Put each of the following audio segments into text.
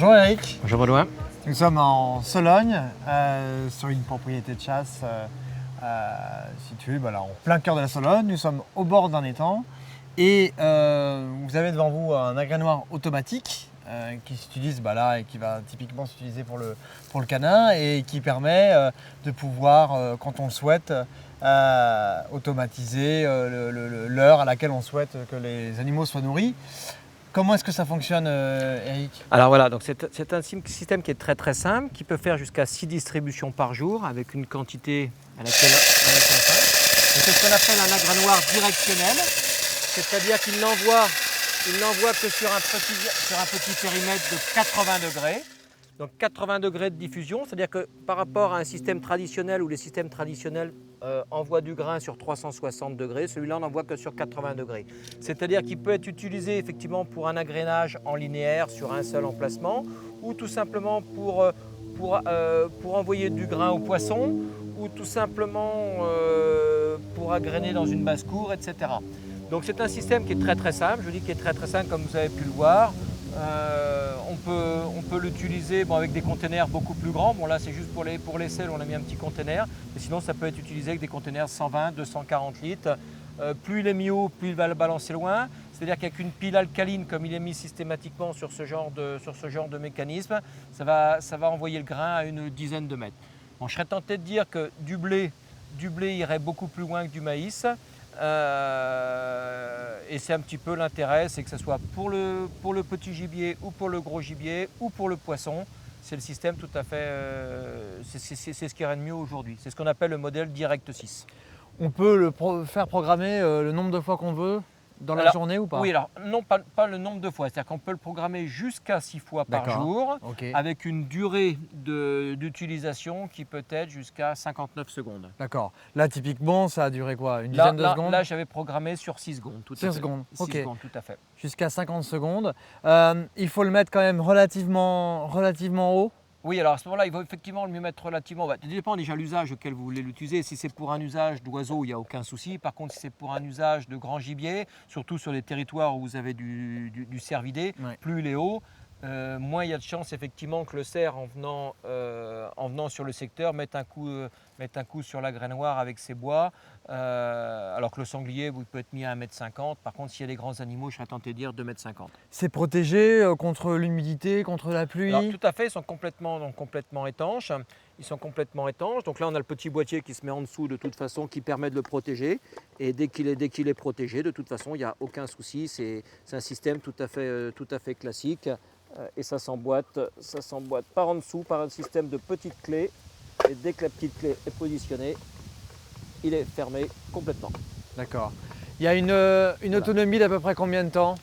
Bonjour Eric. Bonjour Baudouin. Nous sommes en Sologne, sur une propriété de chasse située en plein cœur de la Sologne. Nous sommes au bord d'un étang et vous avez devant vous un agrénoir automatique qui s'utilise là et qui va typiquement s'utiliser pour le canin et qui permet de pouvoir, quand on le souhaite, automatiser l'heure à laquelle on souhaite que les animaux soient nourris. Comment est-ce que ça fonctionne, Eric? Alors voilà, donc c'est un système qui est très simple, qui peut faire jusqu'à 6 distributions par jour avec une quantité à laquelle on fait. C'est ce qu'on appelle un agrénoir directionnel, c'est-à-dire qu'il n'envoie que sur un petit périmètre de 80 degrés. Donc 80 degrés de diffusion, c'est-à-dire que par rapport à un système traditionnel où les systèmes traditionnels envoient du grain sur 360 degrés, celui-là on n'envoie que sur 80 degrés. C'est-à-dire qu'il peut être utilisé effectivement pour un agrénage en linéaire sur un seul emplacement ou tout simplement pour envoyer du grain aux poissons ou tout simplement pour agréner dans une basse-cour, etc. Donc c'est un système qui est très simple, je dis qu'il est très simple comme vous avez pu le voir. On peut l'utiliser avec des containers beaucoup plus grands. Bon là c'est juste pour les selles, on a mis un petit container. Mais sinon ça peut être utilisé avec des containers 120, 240 litres. Plus il est mis haut, plus il va le balancer loin. C'est-à-dire qu'avec une pile alcaline, comme il est mis systématiquement sur ce genre de mécanisme, ça va envoyer le grain à une dizaine de mètres. Bon, je serais tenté de dire que du blé irait beaucoup plus loin que du maïs. Et c'est un petit peu l'intérêt, c'est que ce soit pour le petit gibier ou pour le gros gibier ou pour le poisson, c'est le système tout à fait, c'est ce qui irait de mieux aujourd'hui. C'est ce qu'on appelle le modèle Direct 6. On peut faire programmer le nombre de fois qu'on veut dans la journée ou pas? Oui, alors non, pas le nombre de fois. C'est-à-dire qu'on peut le programmer jusqu'à 6 fois par jour, avec une durée d'utilisation qui peut être jusqu'à 59 secondes. D'accord. Là, typiquement, ça a duré quoi? Une dizaine de secondes? Là, j'avais programmé sur 6 secondes. 6 secondes, 6 secondes, tout à fait. Jusqu'à 50 secondes. Il faut le mettre quand même relativement haut? Oui, alors à ce moment-là, il faut effectivement le mieux mettre relativement bas. Ça dépend déjà de l'usage auquel vous voulez l'utiliser. Si c'est pour un usage d'oiseau, il n'y a aucun souci. Par contre, si c'est pour un usage de grand gibier, surtout sur les territoires où vous avez du cervidé, plus il est haut, moins il y a de chances effectivement que le cerf, en venant sur le secteur, mette un coup sur l'agrénoir avec ses bois, alors que le sanglier peut être mis à 1,50 m. Par contre, s'il y a des grands animaux, je serais tenté de dire 2,50 m. C'est protégé contre l'humidité, contre la pluie? Alors, tout à fait, ils sont complètement étanches. Ils sont complètement étanches. Donc là, on a le petit boîtier qui se met en dessous de toute façon, qui permet de le protéger. Et dès qu'il est protégé, de toute façon, il n'y a aucun souci. C'est un système tout à fait classique. Et ça s'emboîte par en dessous, par un système de petites clés. Et dès que la petite clé est positionnée, il est fermé complètement. D'accord. Il y a une autonomie d'à peu près combien de temps?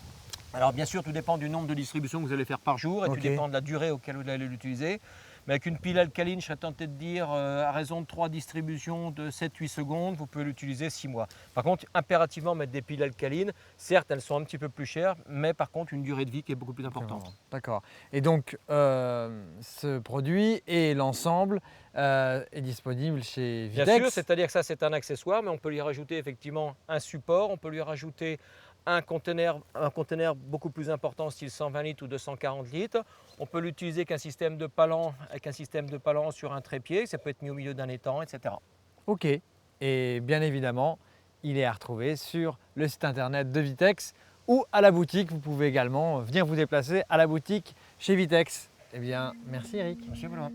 Alors bien sûr, tout dépend du nombre de distributions que vous allez faire par jour et tout dépend de la durée auquel vous allez l'utiliser. Mais avec une pile alcaline, je serais tenté de dire, à raison de 3 distributions de 7-8 secondes, vous pouvez l'utiliser 6 mois. Par contre, impérativement mettre des piles alcalines, certes elles sont un petit peu plus chères, mais par contre une durée de vie qui est beaucoup plus importante. D'accord. Et donc ce produit et l'ensemble est disponible chez Vitex? Bien sûr, c'est-à-dire que ça c'est un accessoire, mais on peut lui rajouter effectivement un support, on peut lui rajouter un conteneur beaucoup plus important, style 120 litres ou 240 litres. On peut l'utiliser avec un système de palan sur un trépied, ça peut être mis au milieu d'un étang, etc. Ok. Et bien évidemment, il est à retrouver sur le site internet de Vitex ou à la boutique. Vous pouvez également venir vous déplacer à la boutique chez Vitex. Eh bien, merci Eric. Merci Baudouin.